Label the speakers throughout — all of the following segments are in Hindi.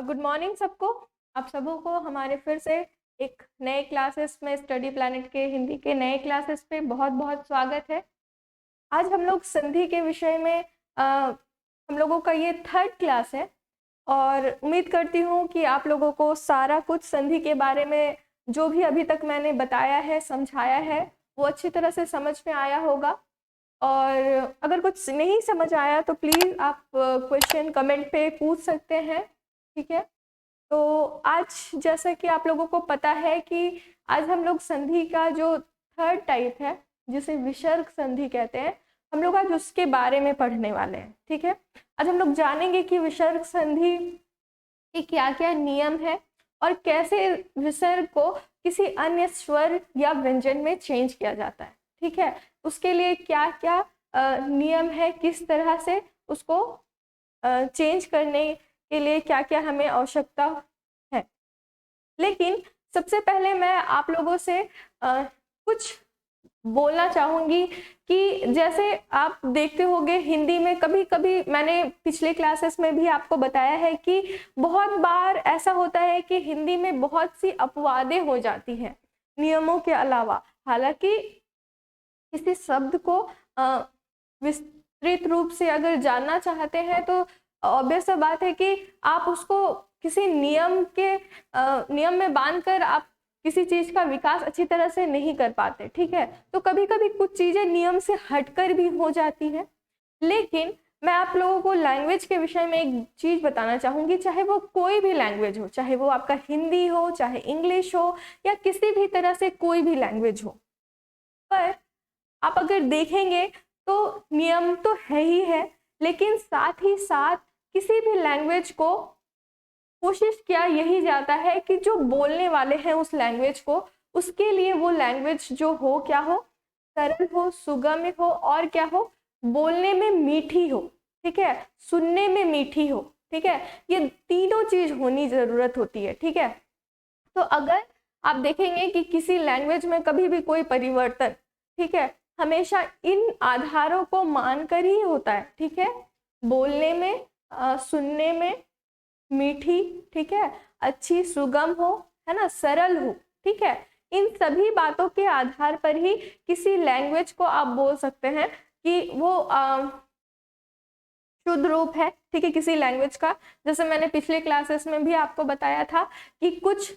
Speaker 1: गुड मॉर्निंग सबको। आप सबों को हमारे फिर से एक नए क्लासेस में स्टडी प्लैनेट के हिंदी के नए क्लासेस पे बहुत बहुत स्वागत है। आज हम लोग संधि के विषय में हम लोगों का ये थर्ड क्लास है और उम्मीद करती हूँ कि आप लोगों को सारा कुछ संधि के बारे में जो भी अभी तक मैंने बताया है, समझाया है, वो अच्छी तरह से समझ में आया होगा। और अगर कुछ नहीं समझ आया तो प्लीज़ आप क्वेश्चन कमेंट पे पूछ सकते हैं, ठीक है। तो आज जैसा कि आप लोगों को पता है कि आज हम लोग संधि का जो थर्ड टाइप है जिसे विसर्ग संधि कहते हैं, हम लोग आज उसके बारे में पढ़ने वाले हैं, ठीक है। आज हम लोग जानेंगे कि विसर्ग संधि के क्या क्या नियम है और कैसे विसर्ग को किसी अन्य स्वर या व्यंजन में चेंज किया जाता है, ठीक है। उसके लिए क्या क्या नियम है, किस तरह से उसको चेंज करने के लिए क्या क्या हमें आवश्यकता है। लेकिन सबसे पहले मैं आप लोगों से कुछ बोलना चाहूंगी कि जैसे आप देखते होंगे हिंदी में कभी कभी, मैंने पिछले क्लासेस में भी आपको बताया है कि बहुत बार ऐसा होता है कि हिंदी में बहुत सी अपवादें हो जाती हैं नियमों के अलावा। हालांकि किसी शब्द को विस्तृत रूप से अगर जानना चाहते हैं तो ऑब्वियस बात है कि आप उसको किसी नियम में बांधकर आप किसी चीज का विकास अच्छी तरह से नहीं कर पाते, ठीक है। तो कभी कभी कुछ चीजें नियम से हटकर भी हो जाती हैं। लेकिन मैं आप लोगों को लैंग्वेज के विषय में एक चीज बताना चाहूंगी, चाहे वो कोई भी लैंग्वेज हो, चाहे वो आपका हिंदी हो, चाहे इंग्लिश हो, या किसी भी तरह से कोई भी लैंग्वेज हो, पर आप अगर देखेंगे तो नियम तो है ही है, लेकिन साथ ही साथ किसी भी लैंग्वेज को कोशिश किया यही जाता है कि जो बोलने वाले हैं उस लैंग्वेज को, उसके लिए वो लैंग्वेज जो हो क्या हो, सरल हो, सुगम्य हो, और क्या हो, बोलने में मीठी हो, ठीक है, सुनने में मीठी हो, ठीक है। ये तीनों चीज होनी जरूरत होती है, ठीक है। तो अगर आप देखेंगे कि किसी लैंग्वेज में कभी भी कोई परिवर्तन, ठीक है, हमेशा इन आधारों को मानकर ही होता है, ठीक है। बोलने में, सुनने में मीठी, ठीक है, अच्छी, सुगम हो, है ना, सरल हो, ठीक है। इन सभी बातों के आधार पर ही किसी लैंग्वेज को आप बोल सकते हैं कि वो शुद्ध रूप है, ठीक है, किसी लैंग्वेज का। जैसे मैंने पिछले क्लासेस में भी आपको बताया था कि कुछ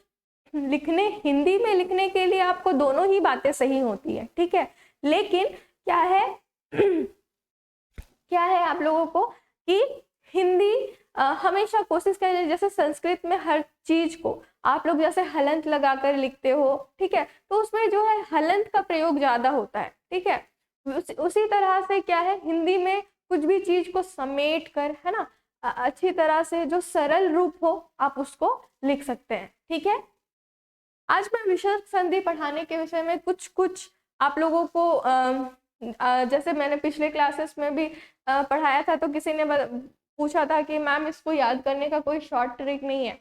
Speaker 1: हिंदी में लिखने के लिए आपको दोनों ही बातें सही होती है, ठीक है। लेकिन क्या है क्या है आप लोगों को कि हिंदी हमेशा कोशिश करें, जैसे संस्कृत में हर चीज को आप लोग जैसे हलंत लगाकर लिखते हो, ठीक है, तो उसमें जो है हलंत का प्रयोग ज्यादा होता है, ठीक है। उसी तरह से क्या है, हिंदी में कुछ भी चीज को समेट कर, है ना, अच्छी तरह से जो सरल रूप हो आप उसको लिख सकते हैं, ठीक है। आज मैं विसर्ग संधि पढ़ाने के विषय में कुछ कुछ आप लोगों को जैसे मैंने पिछले क्लासेस में भी पढ़ाया था, तो किसी ने पूछा था कि मैम इसको याद करने का कोई शॉर्ट ट्रिक नहीं है।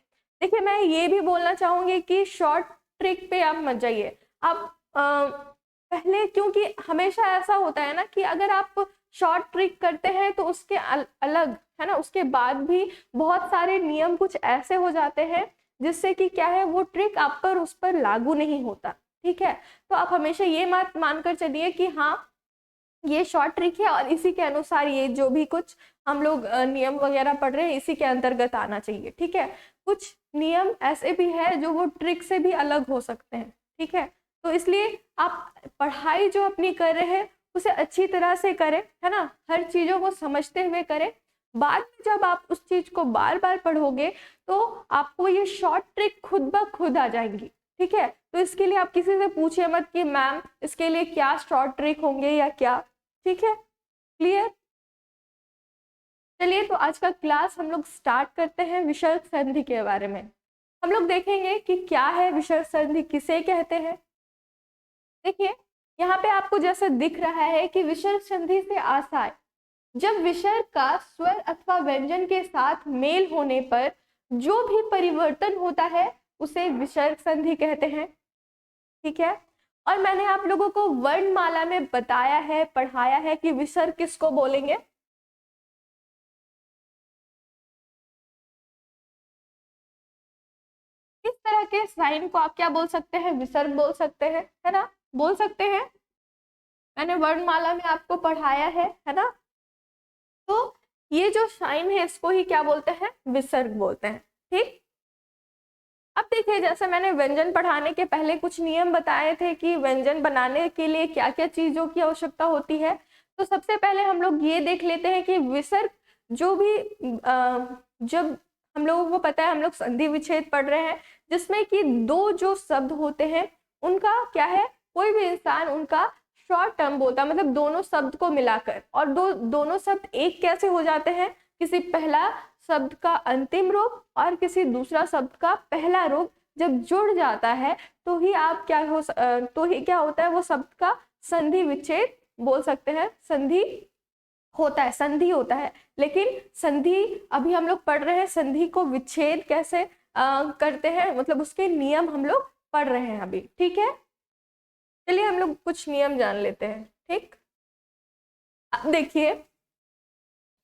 Speaker 1: देखिए, मैं ये भी बोलना चाहूंगी कि शॉर्ट ट्रिक पे आप मत जाइए। आप पहले, क्योंकि हमेशा ऐसा होता है ना कि अगर आप शॉर्ट ट्रिक करते हैं तो उसके अलग, है ना, उसके बाद भी बहुत सारे नियम कुछ ऐसे हो जाते हैं जिससे कि क्या है, वो ट्रिक आप पर उस पर लागू नहीं होता, ठीक है। तो आप हमेशा ये मत मानकर चलिए कि हाँ ये शॉर्ट ट्रिक है और इसी के अनुसार ये जो भी कुछ हम लोग नियम वगैरह पढ़ रहे हैं इसी के अंतर्गत आना चाहिए, ठीक है। कुछ नियम ऐसे भी है जो वो ट्रिक से भी अलग हो सकते हैं, ठीक है। तो इसलिए आप पढ़ाई जो अपनी कर रहे हैं उसे अच्छी तरह से करें, है ना, हर चीजों को समझते हुए करें। बाद में जब आप उस चीज को बार बार पढ़ोगे तो आपको ये शॉर्ट ट्रिक खुद ब खुद आ जाएंगी, ठीक है। तो इसके लिए आप किसी से पूछिए मत कि मैम इसके लिए क्या शॉर्ट ट्रिक होंगे या क्या, ठीक है, क्लियर। चलिए, तो आज का क्लास हम लोग स्टार्ट करते हैं विसर्ग संधि के बारे में। हम लोग देखेंगे कि क्या है विसर्ग संधि, किसे कहते हैं। देखिए, यहाँ पे आपको जैसा दिख रहा है कि विसर्ग संधि से आशय, जब विसर्ग का स्वर अथवा व्यंजन के साथ मेल होने पर जो भी परिवर्तन होता है उसे विसर्ग संधि कहते हैं, ठीक है। और मैंने आप लोगों को वर्णमाला में बताया है, पढ़ाया है कि विसर्ग किसको बोलेंगे। तरह के साइन को आप क्या बोल सकते हैं, विसर्ग बोल सकते हैं, है ना, बोल सकते हैं। मैंने वर्णमाला में आपको पढ़ाया है ना। तो ये जो साइन है इसको ही क्या बोलते हैं, विसर्ग बोलते हैं। ठीक, अब देखिए जैसे मैंने व्यंजन पढ़ाने के पहले कुछ नियम बताए थे कि व्यंजन बनाने के लिए क्या क्या चीजों की आवश्यकता होती है। तो सबसे पहले हम लोग ये देख लेते हैं कि विसर्ग जो भी जब हम लोगों को पता है हम लोग संधि विच्छेद पढ़ रहे हैं, जिसमें कि दो जो शब्द होते हैं उनका क्या है, कोई भी इंसान उनका शॉर्ट टर्म बोलता है, मतलब दोनों शब्द को मिलाकर, और दोनों शब्द एक कैसे हो जाते हैं, किसी पहला शब्द का अंतिम रूप और किसी दूसरा शब्द का पहला रूप जब जुड़ जाता है तो ही आप क्या हो तो ही क्या होता है, वो शब्द का संधि विच्छेद बोल सकते हैं, संधि होता है, संधि होता है। लेकिन संधि अभी हम लोग पढ़ रहे हैं, संधि को विच्छेद कैसे करते हैं, मतलब उसके नियम हम लोग पढ़ रहे हैं अभी। ठीक है, चलिए हम लोग कुछ नियम जान लेते हैं। ठीक, अब देखिए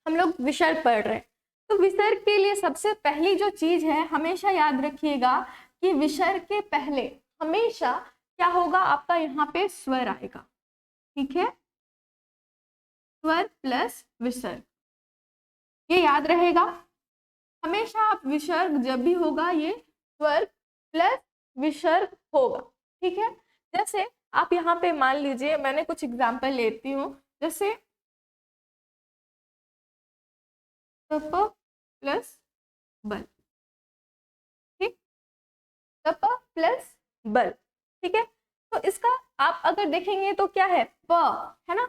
Speaker 1: हम लोग विसर्ग पढ़ रहे हैं, तो विसर्ग के लिए सबसे पहली जो चीज है, हमेशा याद रखिएगा कि विसर्ग के पहले हमेशा क्या होगा, आपका यहाँ पे स्वर आएगा। ठीक है, स्वर प्लस विसर्ग, ये याद रहेगा हमेशा। आप विसर्ग जब भी होगा ये स्वर प्लस विसर्ग होगा। ठीक है, जैसे आप यहाँ पे मान लीजिए, मैंने कुछ एग्जाम्पल लेती हूँ, जैसे तप प्लस बल। ठीक, तप प्लस बल। ठीक है, तो इसका आप अगर देखेंगे तो क्या है, प है ना,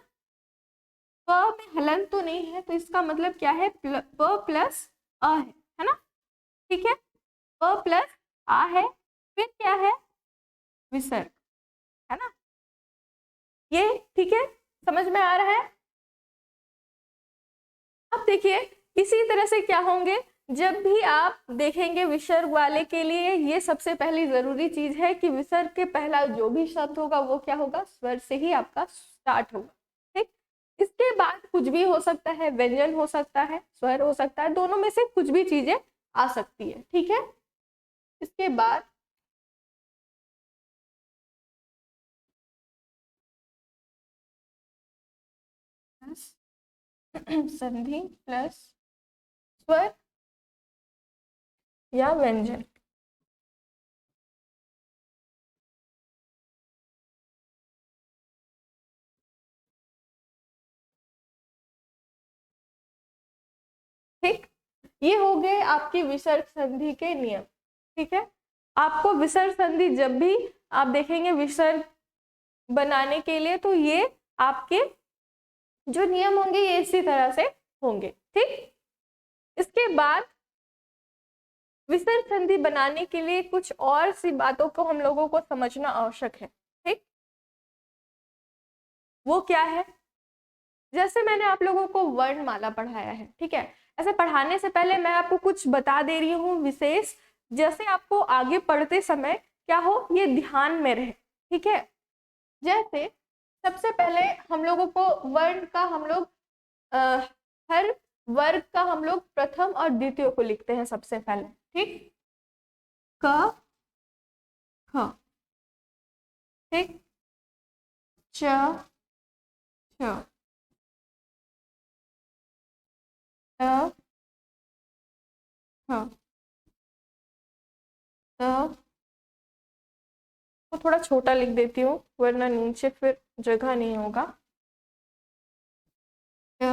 Speaker 1: प में हलन तो नहीं है, तो इसका मतलब क्या है, प प्लस अ है ना। ठीक है, प प्लस आ है, फिर क्या है, विसर्ग, है ना। ये ठीक है, समझ में आ रहा है। अब देखिए इसी तरह से क्या होंगे, जब भी आप देखेंगे विसर्ग वाले के लिए, ये सबसे पहली जरूरी चीज है कि विसर्ग के पहला जो भी शब्द होगा वो क्या होगा, स्वर से ही आपका स्टार्ट होगा। ठीक, इसके बाद कुछ भी हो सकता है, व्यंजन हो सकता है, स्वर हो सकता है, दोनों में से कुछ भी चीजें आ सकती है। ठीक है, इसके बाद संधि प्लस स्वर या व्यंजन। ठीक, ये हो गए आपकी विसर्ग संधि के नियम। ठीक है, आपको विसर्ग संधि जब भी आप देखेंगे विसर्ग बनाने के लिए, तो ये आपके जो नियम होंगे ये इसी तरह से होंगे। ठीक, इसके बाद विसर्ग संधि बनाने के लिए कुछ और सी बातों को हम लोगों को समझना आवश्यक है। ठीक, वो क्या है, जैसे मैंने आप लोगों को वर्णमाला पढ़ाया है, ठीक है, ऐसे पढ़ाने से पहले मैं आपको कुछ बता दे रही हूँ विशेष, जैसे आपको आगे पढ़ते समय क्या हो ये ध्यान में रहे। ठीक है, जैसे सबसे पहले हम लोगों को वर्ण का हम लोग हर वर्ग का हम लोग प्रथम और द्वितीय को लिखते हैं सबसे पहले। ठीक, क ख, ठीक, च छ, त थ, त, तो थोड़ा छोटा लिख देती हूँ वरना नीचे फिर जगह नहीं होगा। ट,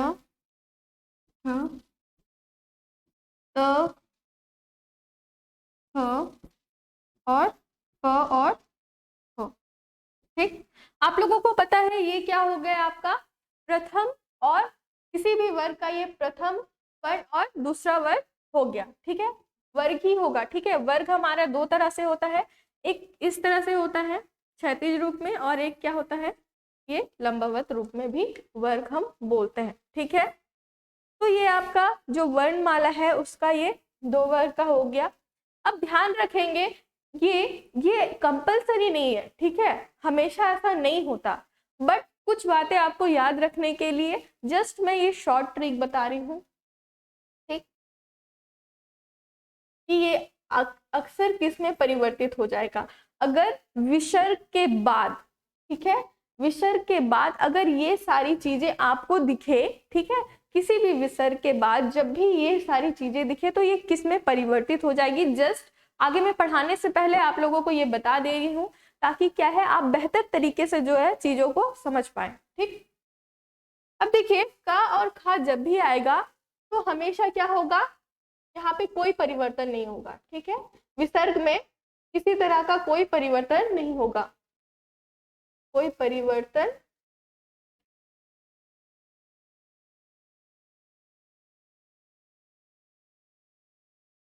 Speaker 1: ठ, त, थ और प और फ। ठीक, आप लोगों को पता है ये क्या हो गया आपका प्रथम, और किसी भी वर्ग का ये प्रथम वर्ण और दूसरा वर्ग हो गया। ठीक है, वर्ग ही होगा। ठीक है, वर्ग हमारा दो तरह से होता है, एक इस तरह से होता है क्षैतिज रूप में, और एक क्या होता है ये लंबवत रूप में भी वर्ग हम बोलते हैं। ठीक है, तो ये आपका जो वर्णमाला है उसका ये दो वर्ग का हो गया। अब ध्यान रखेंगे ये कंपलसरी नहीं है। ठीक है, हमेशा ऐसा नहीं होता, बट कुछ बातें आपको याद रखने के लिए जस्ट मैं ये शॉर्ट ट्रिक बता रही हूँ। ठीक, कि ये अक्सर किस में परिवर्तित हो जाएगा? अगर विसर्ग के बाद, ठीक है, विसर्ग के बाद अगर ये सारी चीजें आपको दिखे, ठीक है, किसी भी विसर्ग के बाद जब भी ये सारी चीजें दिखे तो ये किस में परिवर्तित हो जाएगी? जस्ट आगे मैं पढ़ाने से पहले आप लोगों को ये बता दे रही हूँ ताकि क्या है आप बेहतर तरीके से जो है चीजों को समझ पाए। ठीक, अब देखिए का और खा जब भी आएगा तो हमेशा क्या होगा, यहाँ पे कोई परिवर्तन नहीं होगा। ठीक है, विसर्ग में किसी तरह का कोई परिवर्तन नहीं होगा, कोई परिवर्तन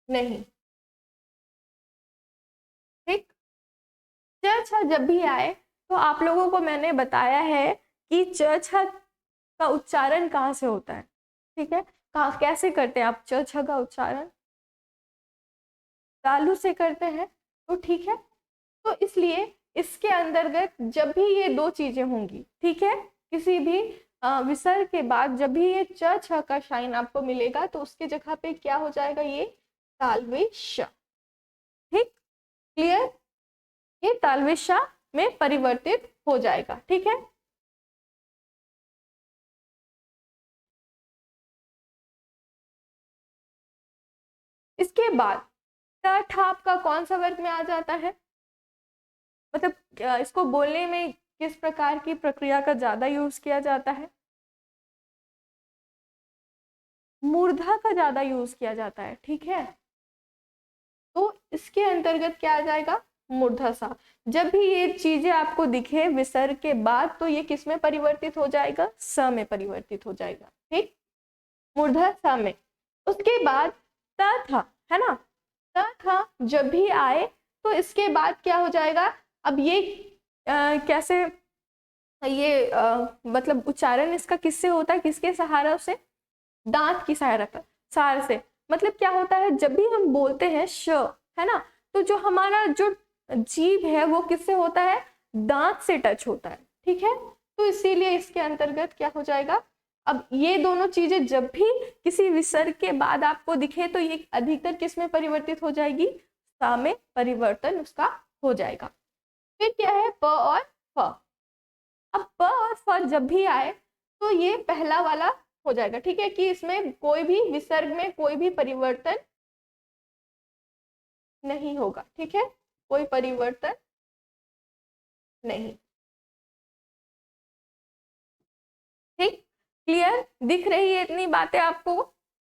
Speaker 1: नहीं। ठीक, च छ जब भी आए तो आप लोगों को मैंने बताया है कि च छ का उच्चारण कहाँ से होता है। ठीक है, कहाँ कैसे करते हैं आप च छ का उच्चारण? तालु से करते हैं। तो ठीक है, तो इसलिए इसके अंतर्गत जब भी ये दो चीजें होंगी, ठीक है, किसी भी विसर्ग के बाद जब भी ये च छ का शाइन आपको मिलेगा तो उसके जगह पे क्या हो जाएगा, ये तालव्य श। ठीक, क्लियर, ये तालव्य श में परिवर्तित हो जाएगा। ठीक है, इसके बाद ट ठ आपका कौन सा वर्ग में आ जाता है? मतलब इसको बोलने में किस प्रकार की प्रक्रिया का ज्यादा यूज किया जाता है? मूर्धा का ज्यादा यूज किया जाता है। ठीक है, तो इसके अंतर्गत क्या आ जाएगा, मूर्धा सा। जब भी ये चीजें आपको दिखे विसर्ग के बाद तो ये किस में परिवर्तित हो जाएगा, स में परिवर्तित हो जाएगा। ठीक, मूर्धा सा में। उसके बाद त था, है ना, त था जब भी आए तो इसके बाद क्या हो जाएगा, अब ये कैसे ये मतलब उच्चारण इसका किससे होता है, किसके सहारा से? दांत की सहारा से। मतलब क्या होता है जब भी हम बोलते हैं श, है ना, तो जो हमारा जो जीभ है वो किससे होता है, दांत से टच होता है। ठीक है, तो इसीलिए इसके अंतर्गत क्या हो जाएगा, अब ये दोनों चीजें जब भी किसी विसर्ग के बाद आपको दिखे तो ये अधिकतर किस में परिवर्तित हो जाएगी, सा में परिवर्तन उसका हो जाएगा। फिर क्या है, प और फ। अब प और फ जब भी आए तो ये पहला वाला हो जाएगा। ठीक है, कि इसमें कोई भी विसर्ग में कोई भी परिवर्तन नहीं होगा। ठीक है, कोई परिवर्तन नहीं। ठीक, क्लियर, दिख रही है इतनी बातें आपको?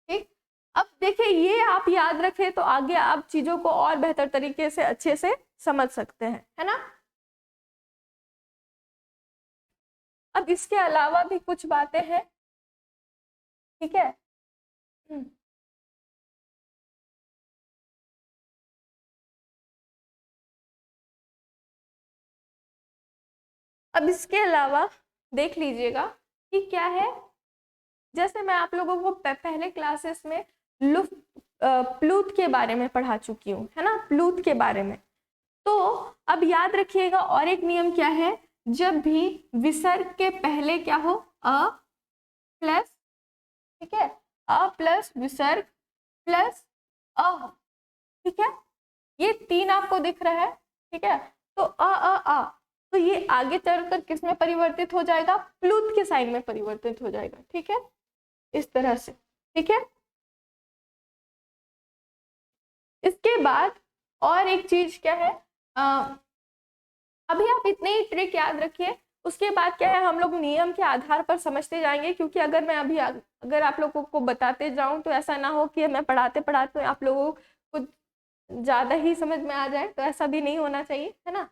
Speaker 1: ठीक, अब देखिए ये आप याद रखें तो आगे आप चीजों को और बेहतर तरीके से अच्छे से समझ सकते हैं, है ना। अब इसके अलावा भी कुछ बातें हैं। ठीक है, अब इसके अलावा देख लीजिएगा कि क्या है, जैसे मैं आप लोगों को पहले क्लासेस में लुफ्त प्लूत के बारे में पढ़ा चुकी हूँ, है ना, प्लूत के बारे में। तो अब याद रखिएगा और एक नियम क्या है, जब भी विसर्ग के पहले क्या हो, अ प्लस, ठीक है, अ प्लस विसर्ग प्लस अ, ठीक है, ये तीन आपको दिख रहा है। ठीक है, तो अ तो ये आगे चलकर किस में परिवर्तित हो जाएगा, प्लूत के साइन में परिवर्तित हो जाएगा। ठीक है, इस तरह से। ठीक है, इसके बाद और एक चीज क्या है, अभी आप इतने ही ट्रिक याद रखिए, उसके बाद क्या है हम लोग नियम के आधार पर समझते जाएंगे, क्योंकि अगर मैं अभी अगर आप लोगों को बताते जाऊं तो ऐसा ना हो कि मैं पढ़ाते पढ़ाते आप लोगों को कुछ ज्यादा ही समझ में आ जाए, तो ऐसा भी नहीं होना चाहिए, है ना,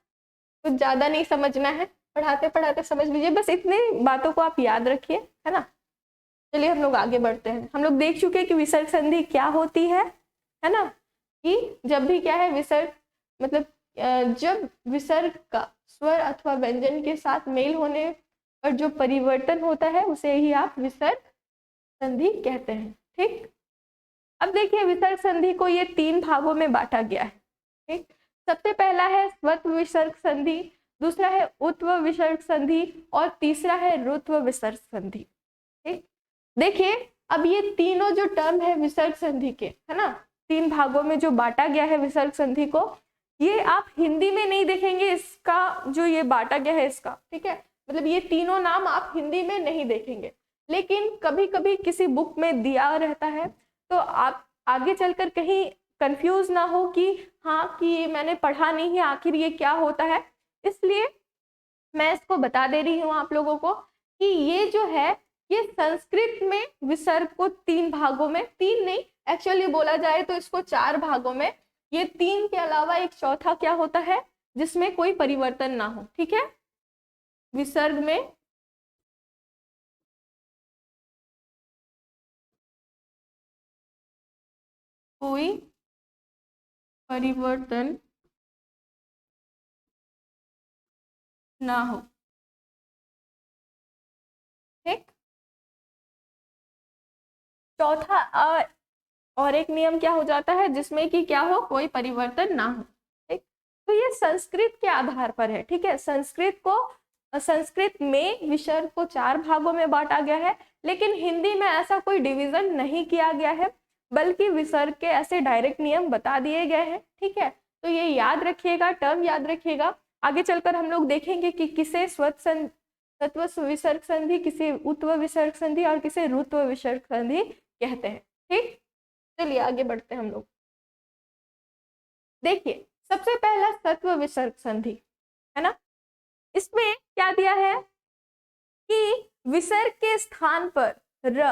Speaker 1: कुछ ज्यादा नहीं समझना है, पढ़ाते पढ़ाते समझ लीजिए, बस इतने बातों को आप याद रखिए, है ना। चलिए हम लोग आगे बढ़ते हैं। हम लोग देख चुके हैं कि विसर्ग संधि क्या होती है ना, कि जब भी क्या है विसर्ग, मतलब जब विसर्ग का स्वर अथवा व्यंजन के साथ मेल होने पर जो परिवर्तन होता है उसे ही आप विसर्ग संधि कहते हैं। ठीक, अब देखिए विसर्ग संधि को ये तीन भागों में बांटा गया है। ठीक, सबसे पहला है स्वत्व विसर्ग संधि, दूसरा है उत्व विसर्ग संधि और तीसरा है रुत्व विसर्ग संधि। ठीक, देखिए अब ये तीनों जो टर्म है विसर्ग संधि के, है ना, तीन भागों में जो बांटा गया है विसर्ग संधि को, ये आप हिंदी में नहीं देखेंगे, इसका जो ये बांटा गया है इसका, ठीक है, मतलब ये तीनों नाम आप हिंदी में नहीं देखेंगे, लेकिन कभी कभी किसी बुक में दिया रहता है, तो आप आगे चलकर कहीं कंफ्यूज ना हो कि हाँ कि मैंने पढ़ा नहीं है आखिर ये क्या होता है, इसलिए मैं इसको बता दे रही हूँ आप लोगों को कि ये जो है ये संस्कृत में विसर्ग को तीन भागों में, तीन नहीं एक्चुअली बोला जाए तो इसको चार भागों में, ये तीन के अलावा एक चौथा क्या होता है जिसमें कोई परिवर्तन ना हो, ठीक है, विसर्ग में कोई परिवर्तन ना हो, ठीक। चौथा और एक नियम क्या हो जाता है जिसमें कि क्या हो, कोई परिवर्तन ना हो, ठीक। तो ये संस्कृत के आधार पर है, ठीक है, संस्कृत में विसर्ग को चार भागों में बांटा गया है, लेकिन हिंदी में ऐसा कोई डिवीजन नहीं किया गया है, बल्कि विसर्ग के ऐसे डायरेक्ट नियम बता दिए गए हैं, ठीक है। तो ये याद रखिएगा, टर्म याद रखिएगा, आगे चलकर हम लोग देखेंगे कि किसे सत्व विसर्ग संधि, किसे उत्व विसर्ग संधि और किसे ऋत्व विसर्ग संधि कहते हैं, ठीक। चलिए आगे बढ़ते हैं हम लोग। देखिए सबसे पहला सत्व विसर्ग संधि है ना, इसमें क्या दिया है कि विसर्ग के स्थान पर र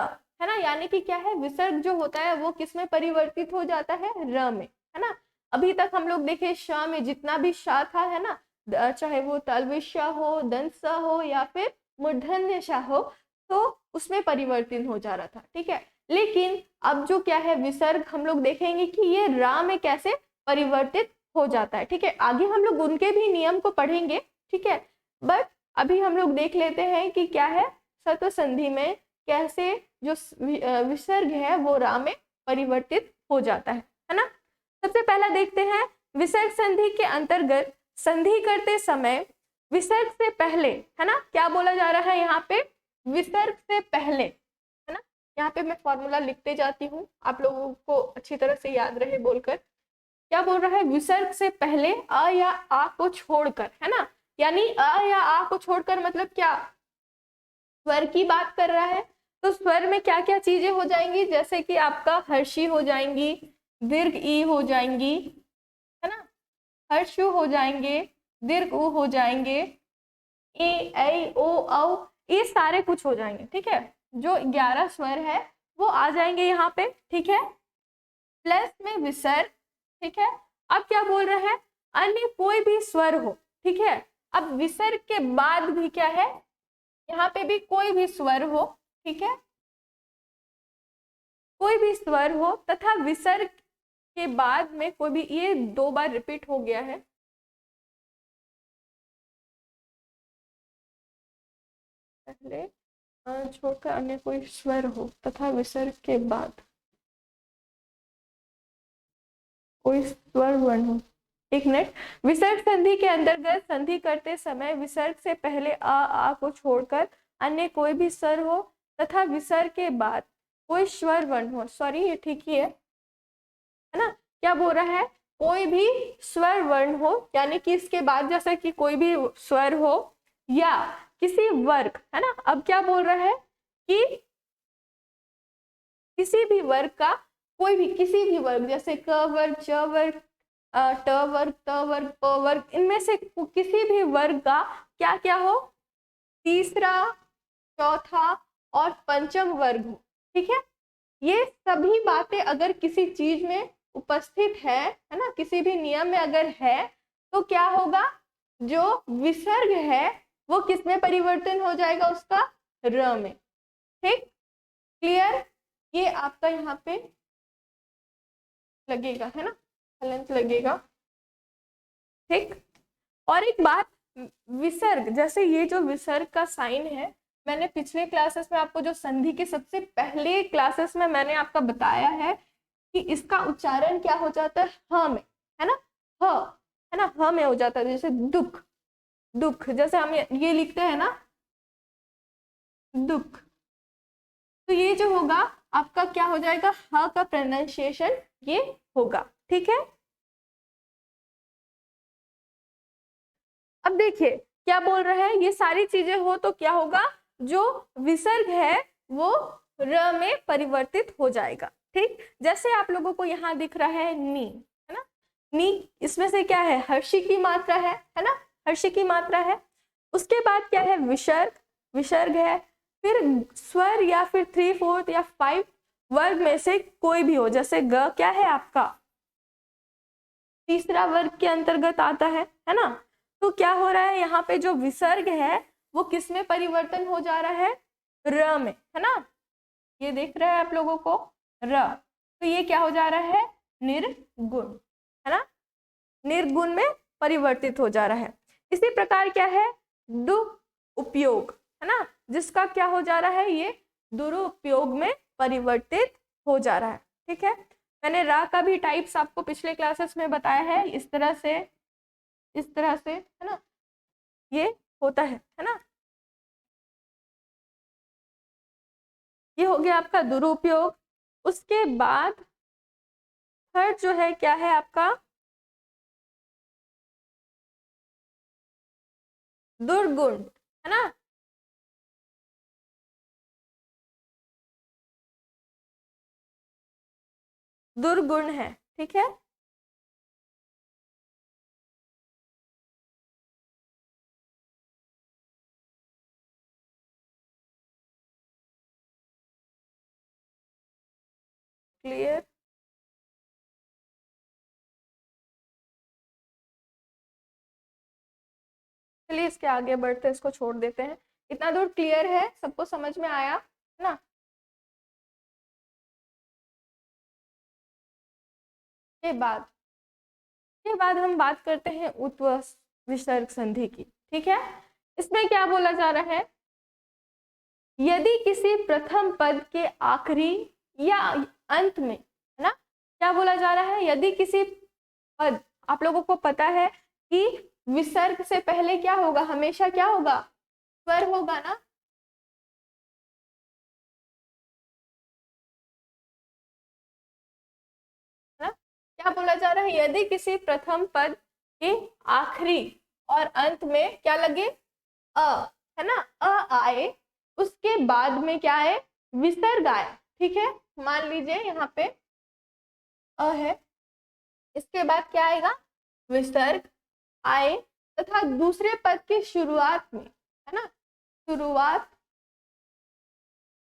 Speaker 1: है ना, यानी कि क्या है, विसर्ग जो होता है वो किस में परिवर्तित हो जाता है, र में, है ना। अभी तक हम लोग देखे श में जितना भी श था है ना, चाहे वो तलविश हो, दंस हो या फिर मूर्धन्य श हो, तो उसमें परिवर्तन हो जा रहा था, ठीक है। लेकिन अब जो क्या है विसर्ग हम लोग देखेंगे कि ये रा में कैसे परिवर्तित हो जाता है, ठीक है। आगे हम लोग उनके भी नियम को पढ़ेंगे, ठीक है, बट अभी हम लोग देख लेते हैं कि क्या है सत्व संधि में कैसे जो विसर्ग है वो रा में परिवर्तित हो जाता है ना। सबसे पहला देखते हैं, विसर्ग संधि के अंतर्गत संधि करते समय विसर्ग से पहले, है ना, क्या बोला जा रहा है यहाँ पे, विसर्ग से पहले, है ना, यहाँ पे मैं फॉर्मूला लिखते जाती हूँ आप लोगों को अच्छी तरह से याद रहे बोलकर, क्या बोल रहा है, विसर्ग से पहले अ या आ को छोड़कर, है ना, यानी अ या आ को छोड़कर मतलब क्या, स्वर की बात कर रहा है, तो स्वर में क्या क्या चीजें हो जाएंगी, जैसे कि आपका हर्षी हो जाएंगी, दीर्घ ई हो जाएंगी, है ना, हर्ष हो जाएंगे, दीर्घ उ हो जाएंगे, ए ऐ ओ औ, ये सारे कुछ हो जाएंगे, ठीक है, जो 11 स्वर है वो आ जाएंगे यहाँ पे, ठीक है, प्लस में विसर्ग, ठीक है। अब क्या बोल रहा है, अन्य कोई भी स्वर हो, ठीक है, अब विसर्ग के बाद भी क्या है, यहाँ पे भी कोई भी स्वर हो, ठीक है, कोई भी स्वर हो तथा विसर्ग के बाद में कोई भी, ये 2 बार रिपीट हो गया है, पहले छोड़कर अन्य कोई स्वर हो तथा विसर्ग के बाद कोई स्वर वर्ण हो, एक मिनट, विसर्ग संधि के अंतर्गत संधि करते समय विसर्ग से पहले आ को छोड़कर अन्य कोई भी स्वर हो तथा विसर्ग के बाद कोई स्वर वर्ण हो, सॉरी ये ठीक ही है ना, क्या बोल रहा है, कोई भी स्वर वर्ण हो, यानी कि इसके बाद जैसा कि कोई भी स्वर हो या किसी वर्ग, है ना, अब क्या बोल रहा है कि किसी भी वर्ग का, कोई भी किसी भी वर्ग, जैसे क वर्ग, च वर्ग, ट वर्ग, त वर्ग, प वर्ग, इनमें से किसी भी वर्ग का क्या क्या हो, तीसरा, चौथा और पंचम वर्ग हो, ठीक है। ये सभी बातें अगर किसी चीज में उपस्थित है ना, किसी भी नियम में अगर है, तो क्या होगा, जो विसर्ग है वो किस में परिवर्तन हो जाएगा, उसका र में, ठीक, क्लियर, ये आपका यहाँ पे लगेगा, है ना, हलंत लगेगा, ठीक। और एक बात, विसर्ग, जैसे ये जो विसर्ग का साइन है, मैंने पिछले क्लासेस में आपको जो संधि के सबसे पहले क्लासेस में मैंने आपका बताया है कि इसका उच्चारण क्या हो जाता है, ह में, है ना, ह, है ना, ह में हो जाता है, जैसे दुख, दुख, जैसे हम ये लिखते हैं ना, दुख, तो ये जो होगा आपका क्या हो जाएगा, ह का प्रोनाउंसिएशन ये होगा। ठीक है, अब देखिए क्या बोल रहे हैं, ये सारी चीजें हो तो क्या होगा, जो विसर्ग है वो र में परिवर्तित हो जाएगा। ठीक, जैसे आप लोगों को यहाँ दिख रहा है नी, है ना, नी इसमें से क्या है, हर्षी की मात्रा है ना, हर्षी की मात्रा है। उसके बाद क्या है, विसर्ग, विसर्ग है। फिर स्वर या फिर 3/4 या 5 वर्ग में से कोई भी हो, जैसे ग क्या है आपका तीसरा वर्ग के अंतर्गत आता है ना। तो क्या हो रहा है, यहाँ पे जो विसर्ग है वो किस में परिवर्तन हो जा रहा है, र में, है ना, ये देख रहे हैं आप लोगों को र, तो ये क्या हो जा रहा है, निर्गुण, है ना, निर्गुण में परिवर्तित हो जा रहा है। इसी प्रकार क्या है, दु उपयोग, है ना, जिसका क्या हो जा रहा है, ये दुरुपयोग में परिवर्तित हो जा रहा है। ठीक है, मैंने रा का भी टाइप्स आपको पिछले क्लासेस में बताया है, इस तरह से, इस तरह से, है ना, ये होता है ना। ये हो गया आपका दुरुपयोग। उसके बाद थर्ड जो है क्या है आपका, दुर्गुण, है ना, दुर्गुण है। ठीक है, क्लियर, चलिए इसके आगे बढ़ते हैं, इसको छोड़ देते हैं। इतना दूर क्लियर है, सबको समझ में आया, है ना। के बाद, के बाद हम बात करते हैं उत्व विसर्ग संधि की। ठीक है, इसमें क्या बोला जा रहा है, यदि किसी प्रथम पद के आखिरी या अंत में, है ना, क्या बोला जा रहा है, यदि किसी पद, आप लोगों को पता है कि विसर्ग से पहले क्या होगा, हमेशा क्या होगा, स्वर होगा ना, है ना। क्या बोला जा रहा है, यदि किसी प्रथम पद के आखिरी और अंत में क्या लगे, अ, है ना, अ आए, उसके बाद में क्या है, विसर्ग आए। ठीक है, मान लीजिए यहाँ पे अ है, इसके बाद क्या आएगा, विसर्ग आए, तथा दूसरे पद की शुरुआत में, है ना, शुरुआत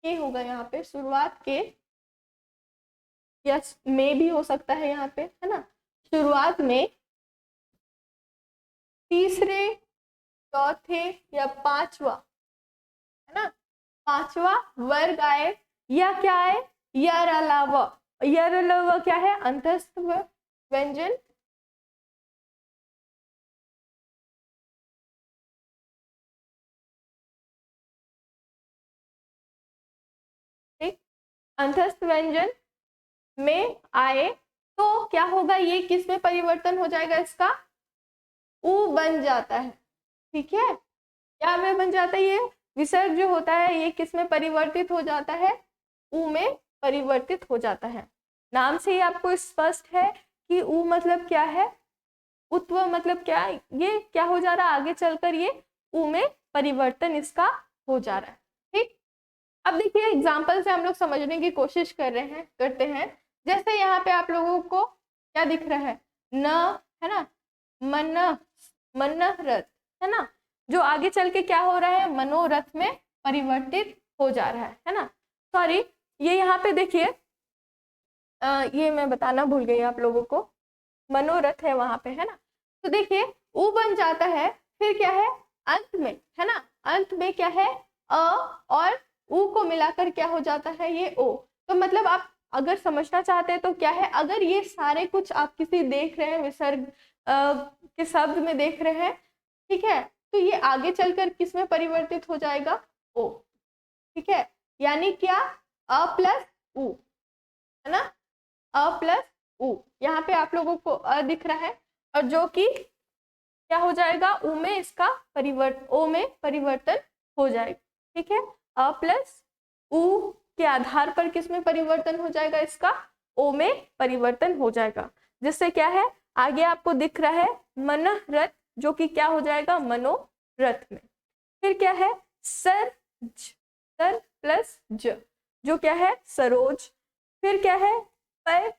Speaker 1: के होगा, यहाँ पे शुरुआत के या में भी हो सकता है यहाँ पे, है ना, शुरुआत में तीसरे चौथे या पांचवा, है ना, पांचवा वर्ग आए, या क्या आए, यर अलावा, यर अलावा क्या है, अंतस्थ व्यंजन, ठीक, अंतस्थ व्यंजन में आए तो क्या होगा, ये किस में परिवर्तन हो जाएगा, इसका उ बन जाता है। ठीक है, क्या में बन जाता है, ये विसर्ग जो होता है ये किस में परिवर्तित हो जाता है, उ में परिवर्तित हो जाता है। नाम से ही आपको स्पष्ट है कि उ मतलब क्या है, उत्व मतलब क्या, ये क्या हो जा रहा है, आगे चलकर ये उ में परिवर्तन इसका हो जा रहा है। ठीक, अब देखिए एग्जाम्पल से हम लोग समझने की कोशिश करते हैं। जैसे यहाँ पे आप लोगों को क्या दिख रहा है, न, है ना, मन, मनोरथ, है ना, जो आगे चल के क्या हो रहा है, मनोरथ में परिवर्तित हो जा रहा है ना। सॉरी, ये यहाँ पे देखिए, ये मैं बताना भूल गई आप लोगों को, मनोरथ है वहां पे, है ना, तो देखिए उ बन जाता है, फिर क्या है, अंत में, है ना, अंत में क्या है, अ और उ को मिलाकर क्या हो जाता है, ये ओ। तो मतलब आप अगर समझना चाहते हैं तो क्या है, अगर ये सारे कुछ आप किसी देख रहे हैं विसर्ग के शब्द में देख रहे हैं, ठीक है, तो ये आगे चलकर किस में परिवर्तित हो जाएगा, ओ। ठीक है, यानी क्या, अ प्लस उ, है ना, अ प्लस उ, यहाँ पे आप लोगों को अ दिख रहा है, और जो कि क्या हो जाएगा, उ में इसका परिवर्तन, ओ में परिवर्तन हो जाएगा। ठीक है, अ प्लस उ के आधार पर किस में परिवर्तन हो जाएगा, इसका ओ में परिवर्तन हो जाएगा। जिससे क्या है, आगे आपको दिख रहा है मनोरथ, जो कि क्या हो जाएगा, मनोरथ में। फिर क्या है, सर प्लस ज, जो क्या है सरोज। फिर क्या है, पर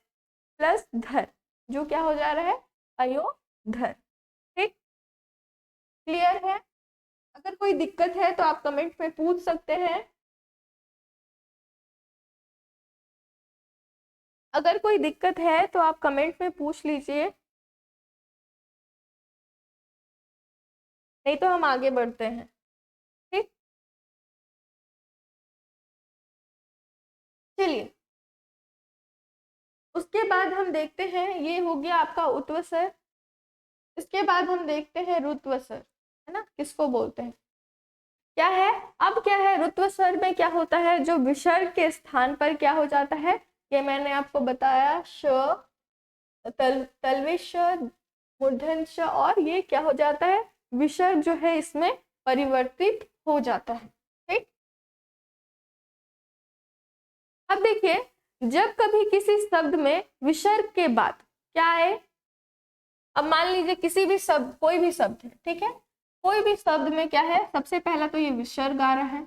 Speaker 1: प्लस धर, जो क्या हो जा रहा है, अयोधर। ठीक, क्लियर है? अगर कोई दिक्कत है तो आप कमेंट में पूछ सकते हैं। अगर कोई दिक्कत है तो आप कमेंट में पूछ लीजिए, नहीं तो हम आगे बढ़ते हैं। ठीक, चलिए उसके बाद हम देखते हैं, ये हो गया आपका उत्वसर। इसके बाद हम देखते हैं रुत्वसर, है ना, किसको बोलते हैं, क्या है। अब क्या है, रुत्वसर में क्या होता है, जो विसर्ग के स्थान पर क्या हो जाता है, ये मैंने आपको बताया, श तलवे श, मूर्धन श, और ये क्या हो जाता है, विसर्ग जो है इसमें परिवर्तित हो जाता है। ठीक, अब देखिए, जब कभी किसी शब्द में विसर्ग के बाद क्या आए, अब मान लीजिए किसी भी शब्द, कोई भी शब्द है, ठीक है, कोई भी शब्द में क्या है, सबसे पहला तो ये विसर्ग आ रहा है,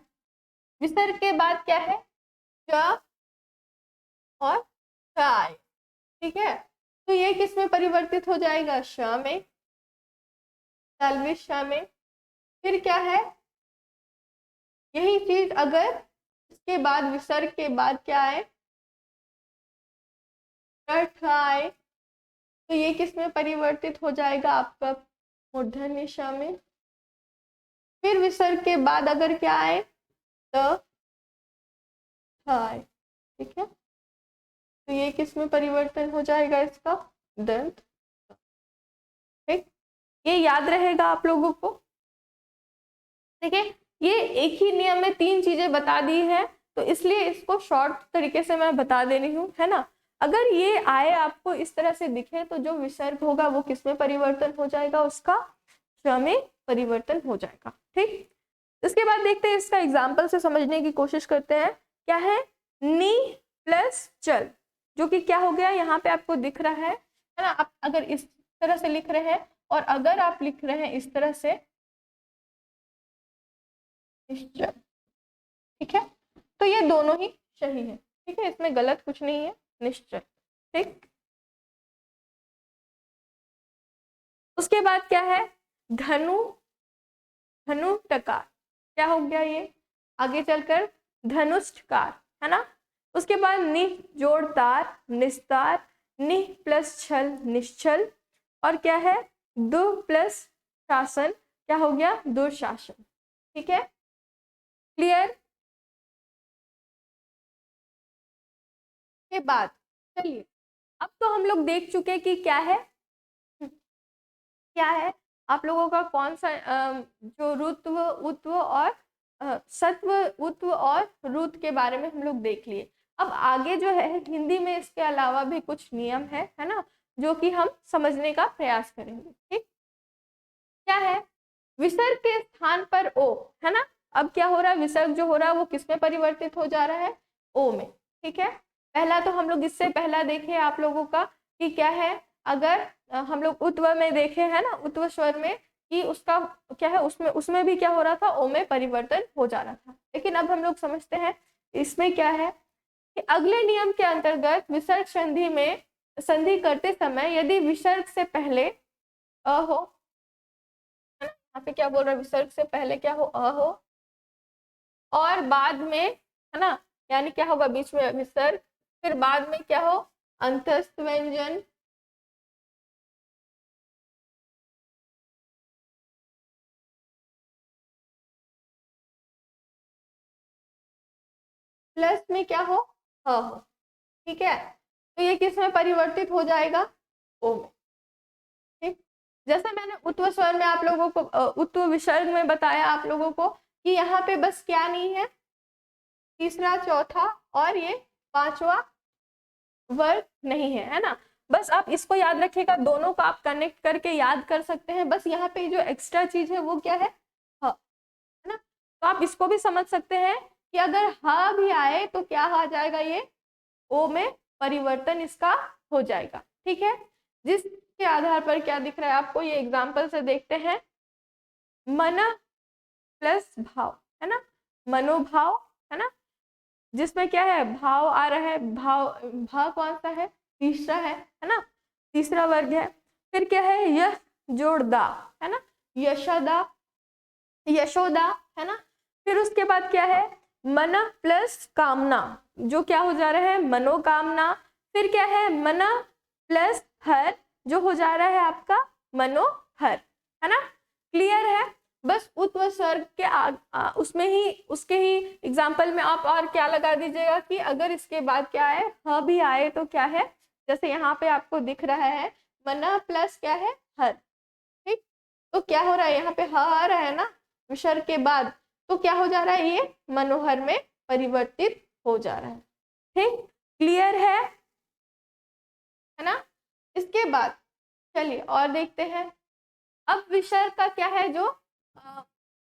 Speaker 1: विसर्ग के बाद क्या है, च और च आए, ठीक है, तो ये किस में परिवर्तित हो जाएगा, श में, तलविश श में। फिर क्या है, यही चीज अगर इसके बाद विसर्ग के बाद क्या आए, ठ आए, तो ये किस में परिवर्तित हो जाएगा, आपका मूर्धन्य ष में। फिर विसर्ग के बाद अगर क्या आए, त आए, ठीक है, तो ये किस में परिवर्तन हो जाएगा, इसका दंत। ठीक, ये याद रहेगा आप लोगों को। देखिए, ये एक ही नियम में तीन चीजें बता दी है, तो इसलिए इसको शॉर्ट तरीके से मैं बता दे रही हूँ, है ना। अगर ये आए आपको इस तरह से दिखे, तो जो विसर्ग होगा वो किस में परिवर्तन हो जाएगा, उसका श में परिवर्तन हो जाएगा। ठीक, इसके बाद देखते हैं, इसका एग्जाम्पल से समझने की कोशिश करते हैं। क्या है, नी प्लस चल, जो कि क्या हो गया, यहाँ पे आपको दिख रहा है ना। आप अगर इस तरह से लिख रहे हैं और अगर आप लिख रहे हैं इस तरह से, निश्चल, ठीक है, तो ये दोनों ही सही है। ठीक है, इसमें गलत कुछ नहीं है, निश्चल। ठीक, उसके बाद क्या है, धनु, धनु टकार, क्या हो गया ये, आगे चलकर धनुष्टकार, है ना। उसके बाद निह जोड़ तार, निस्तार, निह प्लस छल, निश्चल, और क्या है, दु प्लस शासन, क्या हो गया, दुशासन। ठीक है, क्लियर। के बाद चलिए, अब तो हम लोग देख चुके कि क्या है, क्या है आप लोगों का कौन सा जो रुत्व, उत्व और सत्व, उत्व और रुत के बारे में हम लोग देख लिए। अब आगे जो है हिंदी में इसके अलावा भी कुछ नियम है ना, जो कि हम समझने का प्रयास करेंगे। ठीक, क्या है, विसर्ग के स्थान पर ओ, है ना। अब क्या हो रहा है, विसर्ग जो हो रहा है वो किस में परिवर्तित हो जा रहा है, ओ में। ठीक है, पहला तो हम लोग इससे पहला देखे आप लोगों का कि क्या है, अगर हम लोग उत्व में देखे है ना, उत्व स्वर में, कि उसका क्या है, उसमें भी क्या हो रहा था, ओ में परिवर्तन हो जा रहा था। लेकिन अब हम लोग समझते हैं इसमें क्या है, कि अगले नियम के अंतर्गत विसर्ग संधि में, संधि करते समय यदि विसर्ग से पहले अ हो, यहाँ पे क्या बोल रहा है, विसर्ग से पहले क्या हो, अ हो, और बाद में, है ना, यानी क्या होगा, बीच में विसर्ग, फिर बाद में क्या हो, अंतस्थ व्यंजन, प्लस में क्या हो, ह हो। ठीक है, तो ये किस में परिवर्तित हो जाएगा, ओ में। ठीक, जैसे मैंने उत्व स्वर में आप लोगों को, उत्व विसर्ग में बताया आप लोगों को कि यहाँ पे बस क्या नहीं है, तीसरा, चौथा और ये पांचवा वर्ग नहीं है, है ना। बस आप इसको याद रखिएगा, दोनों को आप कनेक्ट करके याद कर सकते हैं। बस यहाँ पे जो एक्स्ट्रा चीज है वो क्या है, ह, है ना। तो आप इसको भी समझ सकते हैं कि अगर ह भी आए तो क्या आ जाएगा, ये ओ में परिवर्तन इसका हो जाएगा। ठीक है, जिसके आधार पर क्या दिख रहा है आपको, ये एग्जाम्पल से देखते हैं। मन प्लस भाव, है ना, मनोभाव, है ना, जिसमें क्या है, भाव आ रहा है, भाव कौन सा है, तीसरा है ना, तीसरा वर्ग है। फिर क्या है, यश जोड़ दा, है ना, यशोदा, यशोदा, है ना। फिर उसके बाद क्या है, मन प्लस कामना, जो क्या हो जा रहा है, मनोकामना। फिर क्या है, मन प्लस हर, जो हो जा रहा है आपका मनोहर, है ना। क्लियर है। बस उत्व स्वर्ग के उसमें ही, उसके ही एग्जाम्पल में आप और क्या लगा दीजिएगा कि अगर इसके बाद क्या है, ह भी आए तो क्या है, जैसे यहाँ पे आपको दिख रहा है मन प्लस क्या है, हर। ठीक, तो क्या हो रहा है, यहाँ पे ह आ रहा है ना विसर्ग के बाद, तो क्या हो जा रहा है, ये मनोहर में परिवर्तित हो जा रहा है। ठीक, क्लियर है ना। इसके बाद चलिए और देखते हैं। अब विसर्ग का क्या है, जो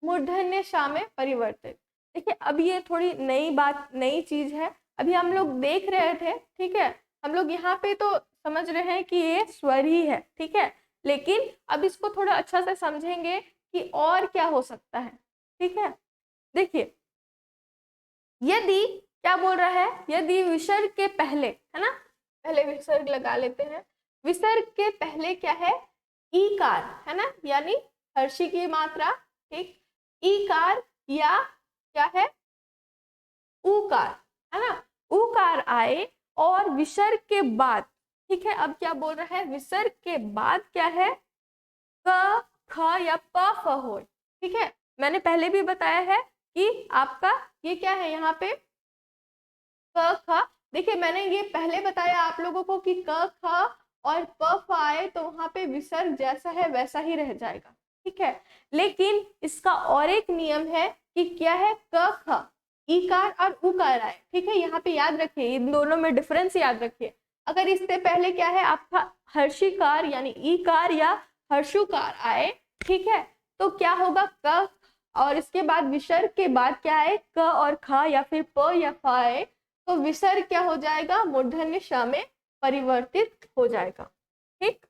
Speaker 1: मूर्धन्य षा में परिवर्तित। देखिए अब ये थोड़ी नई बात, नई चीज है, अभी हम लोग देख रहे थे। ठीक है, हम लोग यहाँ पे तो समझ रहे हैं कि ये स्वर ही है, ठीक है, लेकिन अब इसको थोड़ा अच्छा से समझेंगे कि और क्या हो सकता है। ठीक है, देखिए यदि क्या बोल रहा है, यदि विसर्ग के पहले, है ना, पहले विसर्ग लगा लेते हैं, विसर्ग के पहले क्या है, ईकार, है ना, यानी हर्षी की मात्रा। ठीक, ईकार या क्या है, उकार, है ना, उकार आए और विसर्ग के बाद, ठीक है, अब क्या बोल रहा है, विसर्ग के बाद क्या है, क ख या प फ हो। ठीक है, मैंने पहले भी बताया है कि आपका ये क्या है, यहाँ पे क ख, देखिए मैंने ये पहले बताया आप लोगों को कि क ख और प फ आए तो वहां पे विसर्ग जैसा है वैसा ही रह जाएगा। ठीक है, लेकिन इसका और एक नियम है कि क्या है, क ख ईकार और उकार आए। ठीक है, यहाँ पे याद रखिए, इन दोनों में डिफरेंस याद रखिए। अगर इससे पहले क्या है आपका हर्षिकार यानी ईकार या हर्षुकार आए, ठीक है, तो क्या होगा, क, और इसके बाद विसर्ग के बाद क्या है, क और ख या फिर प या फ आए तो विसर्ग क्या हो जाएगा, मूर्धन्य ष में परिवर्तित हो जाएगा। ठीक,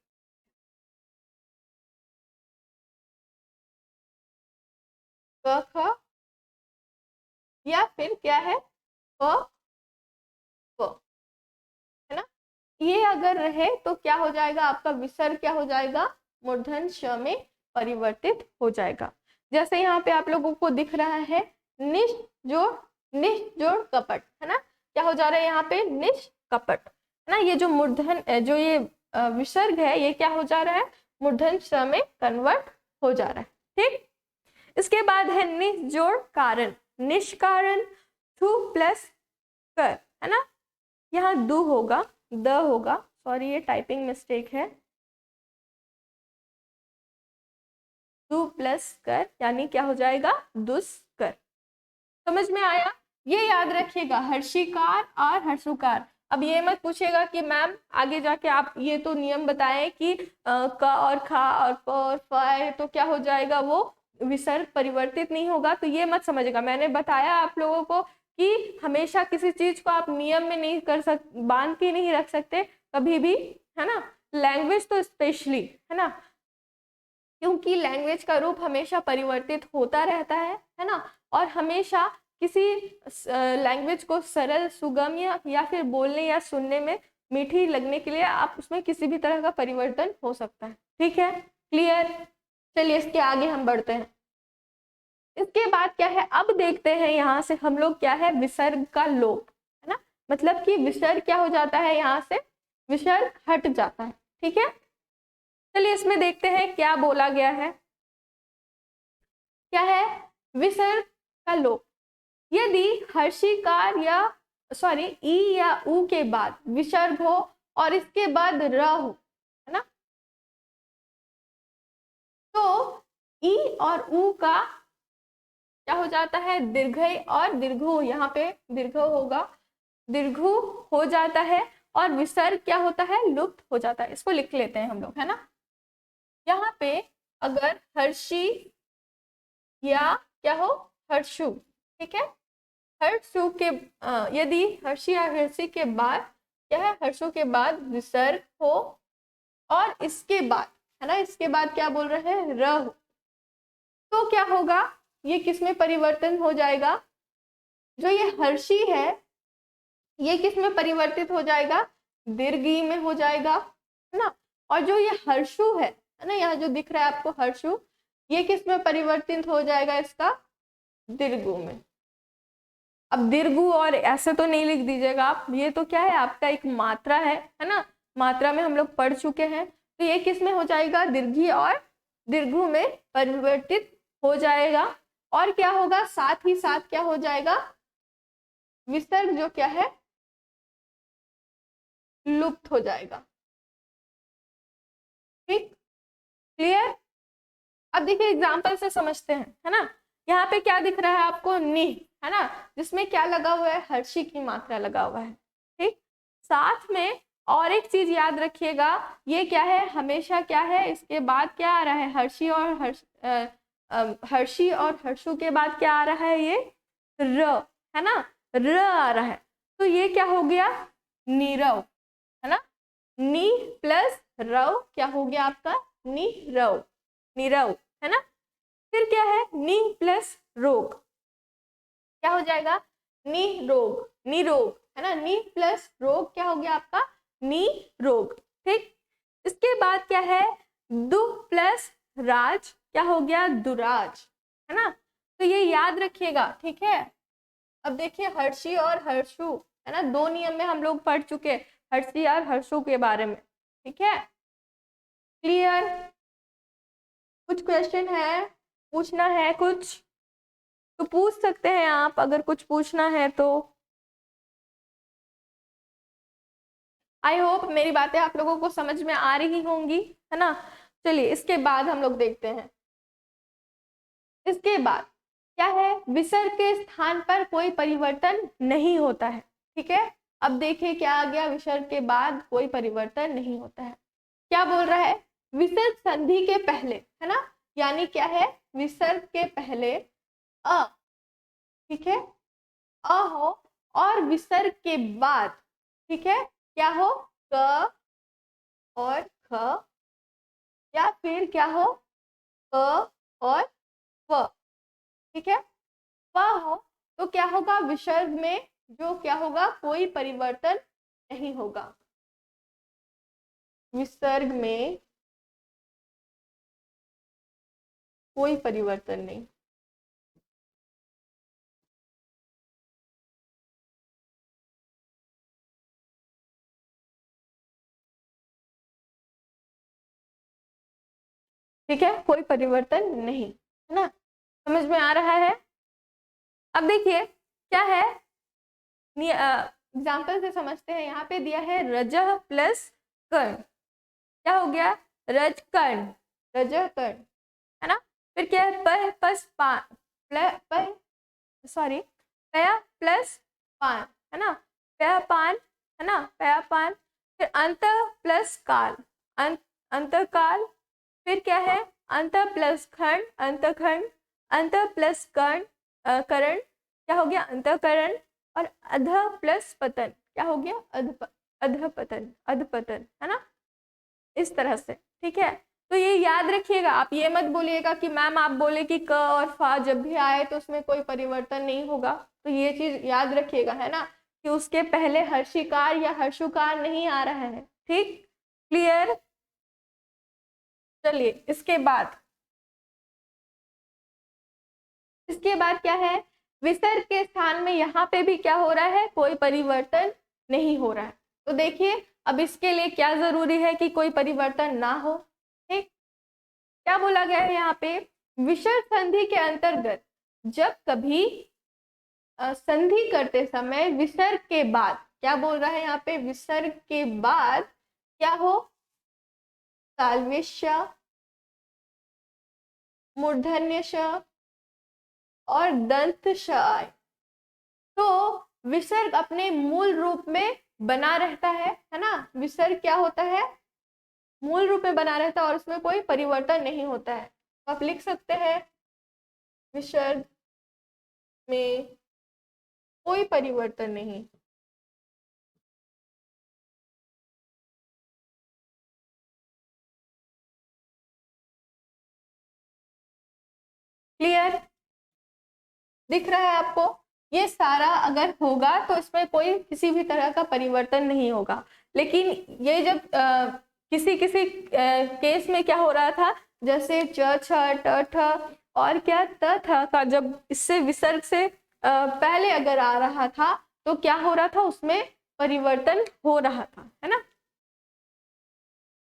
Speaker 1: क ख या फिर क्या है, प प, है ना, ये अगर रहे तो क्या हो जाएगा, आपका विसर्ग क्या हो जाएगा, मूर्धन्य ष में परिवर्तित हो जाएगा। जैसे यहाँ पे आप लोगों को दिख रहा है निश जोड़ कपट, है ना, क्या हो जा रहा है यहाँ पे, निष्कपट, है ना, ये जो मूर्धन्य, जो ये विसर्ग है, ये क्या हो जा रहा है, मूर्धन्य ष में कन्वर्ट हो जा रहा है। ठीक, इसके बाद है निश जोड़ कारण, निष्कारण, थु प्लस कर, है ना, यहाँ दु होगा, द होगा, सॉरी ये टाइपिंग मिस्टेक है, दु प्लस कर यानी क्या हो जाएगा, दुष्कर। समझ में आया, ये याद रखिएगा, हर्षिकार और हर्षुकार। अब ये मत पूछेगा कि मैम आगे जाके आप ये तो नियम बताएं कि क और खा और प और फ है तो क्या हो जाएगा, वो विसर्ग परिवर्तित नहीं होगा, तो ये मत समझेगा। मैंने बताया आप लोगों को कि हमेशा किसी चीज को आप नियम में नहीं कर बांध के नहीं रख सकते कभी भी, है ना, लैंग्वेज तो स्पेशली, है ना, क्योंकि लैंग्वेज का रूप हमेशा परिवर्तित होता रहता है ना, और हमेशा किसी लैंग्वेज को सरल, सुगम या फिर बोलने या सुनने में मीठी लगने के लिए आप उसमें किसी भी तरह का परिवर्तन हो सकता है। ठीक है, क्लियर। चलिए इसके आगे हम बढ़ते हैं। इसके बाद क्या है, अब देखते हैं यहाँ से हम लोग क्या है, विसर्ग का लोप, है ना, मतलब कि विसर्ग क्या हो जाता है, यहाँ से विसर्ग हट जाता है। ठीक है, चलिए इसमें देखते हैं क्या बोला गया है। क्या है, विसर्ग का लोप, यदि हर्षिकार या सॉरी ई या उ के बाद विसर्ग हो और इसके बाद र हो, है ना, तो ई और उ का क्या हो जाता है, दीर्घई और दीर्घु, यहाँ पे दीर्घ होगा, दीर्घु हो जाता है और विसर्ग क्या होता है, लुप्त हो जाता है। इसको लिख लेते हैं हम लोग, है ना, यहाँ पे अगर हर्षी या क्या हो, हर्षु, ठीक है, हर्षु के यदि हर्षी या हर्षी के बाद क्या है, हर्षों के बाद विसर्ग हो और इसके बाद है ना, इसके बाद क्या बोल रहे हैं, र हो, तो क्या होगा, ये किस में परिवर्तन हो जाएगा, जो ये हर्षी है ये किस में परिवर्तित हो जाएगा, दीर्घी में हो जाएगा, है ना। और जो ये हर्षु है ना, यहाँ जो दिख रहा है आपको हर्षु, ये किस में परिवर्तित हो जाएगा, इसका दीर्घु में। अब दीर्घु और ऐसे तो नहीं लिख दीजिएगा आप, ये तो क्या है आपका एक मात्रा है ना, मात्रा में हम लोग पढ़ चुके हैं, तो ये किस में हो जाएगा, दीर्घी और दीर्घु में परिवर्तित हो जाएगा। और क्या होगा, साथ ही साथ क्या हो जाएगा, विसर्ग जो क्या है लुप्त हो जाएगा। ठीक, क्लियर। अब देखिए एग्जाम्पल से समझते हैं, है ना। यहाँ पे क्या दिख रहा है आपको, नि, है ना, जिसमें क्या लगा हुआ है, हर्षी की मात्रा लगा हुआ है। ठीक, साथ में और एक चीज याद रखिएगा, ये क्या है, हमेशा क्या है, इसके बाद क्या आ रहा है, हर्षी और हर्षी और हर्षु के बाद क्या आ रहा है, ये र, है ना, र आ रहा है, तो ये क्या हो गया, नीरव, है ना, नी प्लस रव क्या हो गया आपका, नीरव, नीरव, है ना। फिर क्या है, नी प्लस रोग क्या हो जाएगा, निरोग, निरोग, है ना, नी प्लस रोग क्या हो गया आपका, निरोग। ठीक, इसके बाद क्या है, दु प्लस राज क्या हो गया, दुराज, है ना। तो ये याद रखिएगा, ठीक है। अब देखिए हर्षी और हर्षु, है ना, दो नियम में हम लोग पढ़ चुके हर्षी और हर्षु के बारे में, ठीक है, क्लियर। कुछ क्वेश्चन है, पूछना है कुछ तो पूछ सकते हैं आप, अगर कुछ पूछना है तो। आई होप मेरी बातें आप लोगों को समझ में आ रही होंगी, है ना। चलिए इसके बाद हम लोग देखते हैं, इसके बाद क्या है, विसर्ग के स्थान पर कोई परिवर्तन नहीं होता है। ठीक है, अब देखिए क्या आ गया, विसर्ग के बाद कोई परिवर्तन नहीं होता है। क्या बोल रहा है, विसर्ग संधि के पहले, है ना, यानी क्या है, विसर्ग के पहले अ, ठीक है, अ हो, और विसर्ग के बाद, ठीक है, क्या हो, क और ख, या फिर क्या हो, क और व, ठीक है, व हो, तो क्या होगा, विसर्ग में जो क्या होगा, कोई परिवर्तन नहीं होगा, विसर्ग में कोई परिवर्तन नहीं। ठीक है, कोई परिवर्तन नहीं, है ना, समझ में आ रहा है। अब देखिए क्या है, एग्जाम्पल से समझते हैं, यहाँ पे दिया है रजह प्लस कर्ण, क्या हो गया, रज कर्ण, रजह कर्ण, है ना। फिर क्या है, पह प्लस पान, सॉरी, पया प्लस पान, है ना, पया पान, है ना, पया पान। फिर अंत प्लस काल, अंत काल। फिर क्या है, अंत प्लस खंड, अंतखंड, अंत प्लस कर्ण, करण क्या हो गया, अंतकरण। और अध प्लस पतन क्या हो गया, अधपतन, अधपतन, है ना, इस तरह से। ठीक है, तो ये याद रखिएगा, आप ये मत बोलिएगा कि मैम आप बोले कि क और फा जब भी आए तो उसमें कोई परिवर्तन नहीं होगा, तो ये चीज याद रखिएगा, है ना, कि उसके पहले हर्षिकार या हर्षुकार नहीं आ रहा है। ठीक, क्लियर। चलिए इसके बाद क्या है, विसर्ग के स्थान में यहाँ पे भी क्या हो रहा है, कोई परिवर्तन नहीं हो रहा है। तो देखिए अब इसके लिए क्या जरूरी है कि कोई परिवर्तन ना हो। ठीक, क्या बोला गया है यहाँ पे, विसर्ग संधि के अंतर्गत जब कभी संधि करते समय विसर्ग के बाद, क्या बोल रहा है यहाँ पे, विसर्ग के बाद क्या हो, तालव्य, मूर्धन्य श और दंत श आए, तो विसर्ग अपने मूल रूप में बना रहता है ना, विसर्ग क्या होता है, मूल रूप में बना रहता है और उसमें कोई परिवर्तन नहीं होता है। तो आप लिख सकते हैं विसर्ग में कोई परिवर्तन नहीं। क्लियर? दिख रहा है आपको? ये सारा अगर होगा तो इसमें कोई किसी भी तरह का परिवर्तन नहीं होगा। लेकिन ये जब किसी किसी केस में क्या हो रहा था, जैसे च छ ट ठ और क्या त थ का जब इससे विसर्ग से पहले अगर आ रहा था तो क्या हो रहा था, उसमें परिवर्तन हो रहा था, है ना।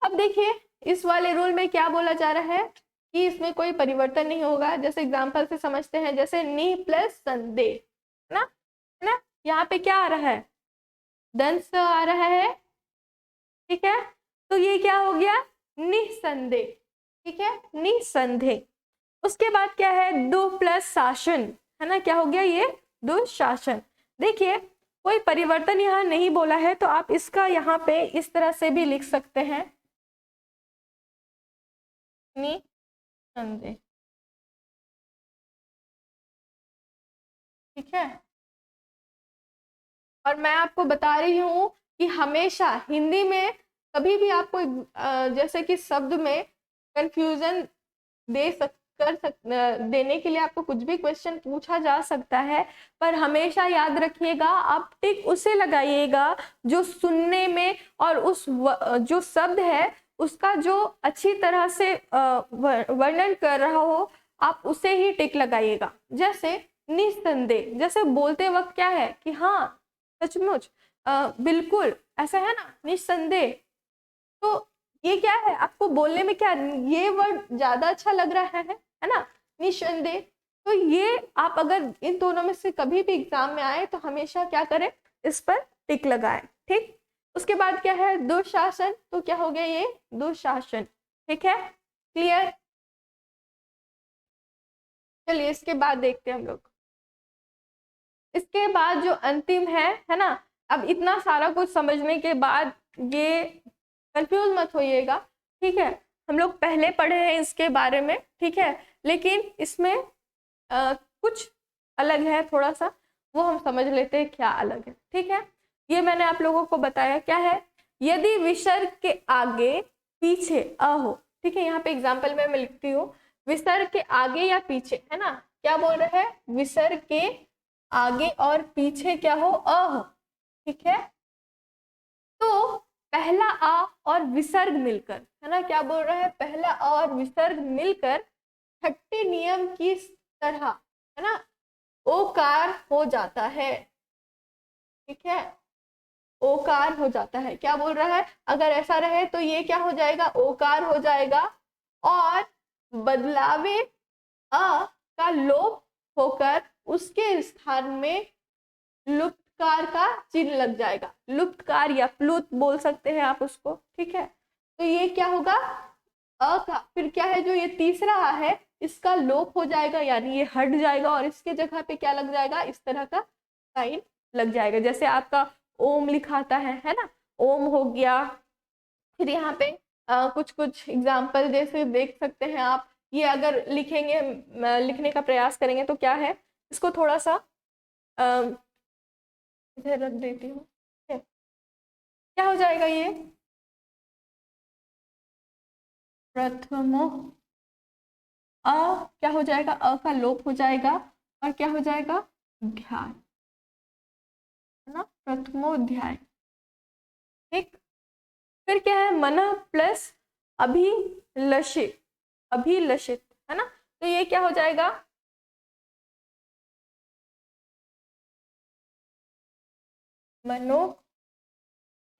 Speaker 1: अब देखिए इस वाले रूल में क्या बोला जा रहा है कि इसमें कोई परिवर्तन नहीं होगा। जैसे एग्जांपल से समझते हैं, जैसे नी प्लस संदेह, है ना, यहाँ पे क्या आ रहा है, दंश आ रहा है, ठीक है। तो ये क्या हो गया, निसंदेह, ठीक है, निसंदेह। उसके बाद क्या है, दो प्लस शासन, है ना, क्या हो गया ये, दुशासन। देखिए कोई परिवर्तन यहाँ नहीं बोला है, तो आप इसका यहाँ पे इस तरह से भी लिख सकते हैं, निसंदेह, ठीक है। और मैं आपको बता रही हूँ कि हमेशा हिंदी में कभी भी आपको जैसे कि शब्द में कंफ्यूजन देने के लिए आपको कुछ भी क्वेश्चन पूछा जा सकता है, पर हमेशा याद रखिएगा आप टिक उसे लगाइएगा जो सुनने में और उस जो शब्द है उसका जो अच्छी तरह से वर्णन कर रहा हो, आप उसे ही टिक लगाइएगा। जैसे निस्संदेह, जैसे बोलते वक्त क्या है कि हाँ सचमुच, बिल्कुल ऐसा है ना, निस्संदेह। तो ये क्या है, आपको बोलने में क्या ये वर्ड ज्यादा अच्छा लग रहा है ना, निस्संदेह। तो ये आप अगर इन दोनों में से कभी भी एग्जाम में आए तो हमेशा क्या करें, इस पर टिक लगाएं, ठीक। उसके बाद क्या है, दुशासन, तो क्या हो गया ये, दुशासन, ठीक है, क्लियर। चलिए इसके बाद देखते हैं हम लोग। इसके बाद जो अंतिम है ना, अब इतना सारा कुछ समझने के बाद ये कंफ्यूज मत होइएगा, ठीक है। हम लोग पहले पढ़े हैं इसके बारे में, ठीक है, लेकिन इसमें कुछ अलग है थोड़ा सा, वो हम समझ लेते हैं क्या अलग है, ठीक है। ये मैंने आप लोगों को बताया क्या है, यदि विसर्ग के आगे पीछे अ हो, ठीक है, यहाँ पे एग्जाम्पल में मैं लिखती हूँ, विसर्ग के आगे या पीछे, है ना, क्या बोल रहे हैं, विसर्ग के आगे और पीछे क्या हो, अ हो, ठीक है। तो पहला आ और विसर्ग मिलकर, है ना, क्या बोल रहा है, पहला आ और विसर्ग मिलकर छठे नियम की तरह, है ना, ओकार हो जाता है, ठीक है, ओकार हो जाता है। क्या बोल रहा है, अगर ऐसा रहे तो ये क्या हो जाएगा, ओकार हो जाएगा, और बदलावे अ का लोप होकर उसके स्थान में लुप्तकार का चिन्ह लग जाएगा, लुप्तकार या प्लुत बोल सकते हैं आप उसको, ठीक है। तो ये क्या होगा, अ का फिर क्या है, जो ये तीसरा आ है इसका लोप हो जाएगा, यानी ये हट जाएगा और इसके जगह पे क्या लग जाएगा, इस तरह का साइन लग जाएगा, जैसे आपका ओम लिखाता है ना, ओम हो गया। फिर यहाँ पे कुछ कुछ एग्जाम्पल जैसे देख सकते हैं आप, ये अगर लिखेंगे, लिखने का प्रयास करेंगे तो क्या है, इसको थोड़ा सा इधर रख देती हूँ, क्या हो जाएगा ये, प्रथमो अ, क्या हो जाएगा, अ का लोप हो जाएगा और क्या हो जाएगा, ध्यान, है ना, प्रथमोध्याय, ठीक। फिर क्या है, मन प्लस अभिलषित, अभिलषित, है ना, तो ये क्या हो जाएगा, मनो,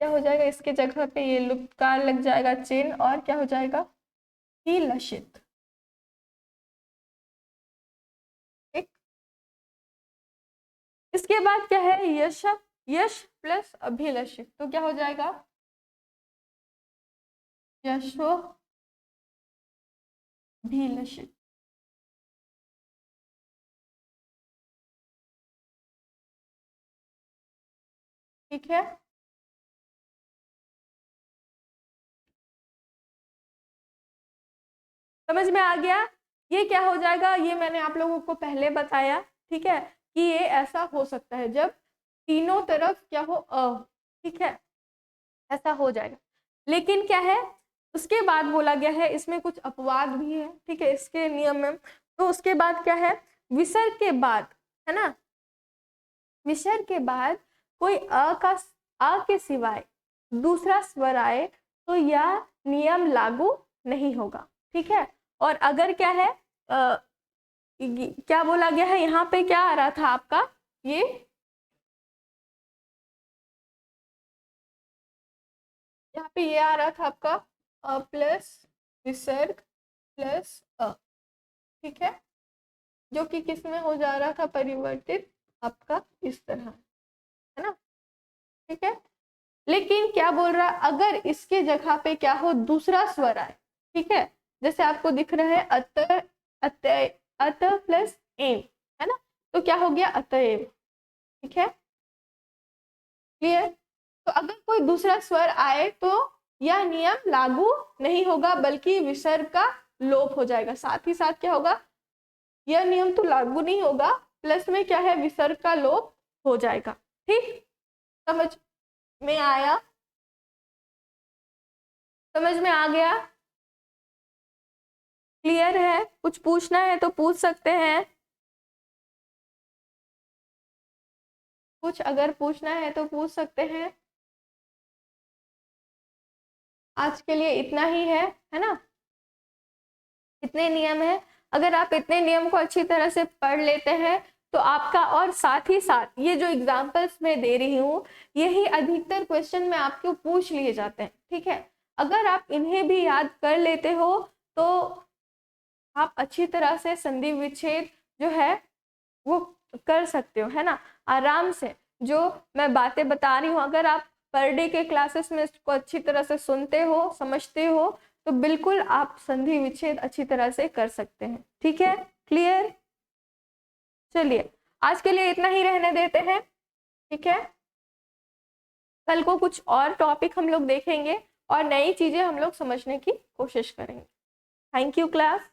Speaker 1: क्या हो जाएगा, इसके जगह पे ये लुप्तकार लग जाएगा चिन्ह, और क्या हो जाएगा, ही लषित, ठीक। इसके बाद क्या है, यश, यश प्लस अभिलषित, तो क्या हो जाएगा, यशो अभिलषित, ठीक है। समझ में आ गया, ये क्या हो जाएगा, ये मैंने आप लोगों को पहले बताया, ठीक है, कि ये ऐसा हो सकता है जब तीनों तरफ क्या हो ठीक है, ऐसा हो जाएगा। लेकिन क्या है, उसके बाद बोला गया है, इसमें कुछ अपवाद भी है, ठीक है, इसके नियम में। तो उसके बाद क्या है, विसर्ग के बाद, है ना, विसर्ग के बाद कोई अ के सिवाय दूसरा स्वर आए तो यह नियम लागू नहीं होगा, ठीक है। और अगर क्या है, क्या बोला गया है, यहाँ पे क्या आ रहा था आपका, ये यहाँ पे ये आ रहा था आपका अ प्लस विसर्ग प्लस अ, ठीक है, जो कि किस में हो जा रहा था परिवर्तित, आपका इस तरह, है ना, ठीक है। लेकिन क्या बोल रहा, अगर इसके जगह पे क्या हो, दूसरा स्वर आए, ठीक है, जैसे आपको दिख रहा है अत, अत, अत प्लस एम, है ना, तो क्या हो गया अतएव, ठीक है, क्लियर। तो अगर कोई दूसरा स्वर आए तो यह नियम लागू नहीं होगा, बल्कि विसर्ग का लोप हो जाएगा। साथ ही साथ क्या होगा, यह नियम तो लागू नहीं होगा, प्लस में क्या है, विसर्ग का लोप हो जाएगा। ठीक, समझ में आया, समझ में आ गया, क्लियर है। कुछ पूछना है तो पूछ सकते हैं, कुछ अगर पूछना है तो पूछ सकते हैं। आज के लिए इतना ही है ना, इतने नियम है। अगर आप इतने नियम को अच्छी तरह से पढ़ लेते हैं तो आपका, और साथ ही साथ ये जो एग्जाम्पल्स मैं दे रही हूँ, यही अधिकतर क्वेश्चन में आपको पूछ लिए जाते हैं, ठीक है। अगर आप इन्हें भी याद कर लेते हो तो आप अच्छी तरह से संधि विच्छेद जो है वो कर सकते हो, है ना, आराम से। जो मैं बातें बता रही हूँ, अगर आप पर डे के क्लासेस में इसको अच्छी तरह से सुनते हो, समझते हो, तो बिल्कुल आप संधि विच्छेद अच्छी तरह से कर सकते हैं, ठीक है, क्लियर। चलिए, आज के लिए इतना ही रहने देते हैं, ठीक है। कल को कुछ और टॉपिक हम लोग देखेंगे और नई चीजें हम लोग समझने की कोशिश करेंगे। Thank you class.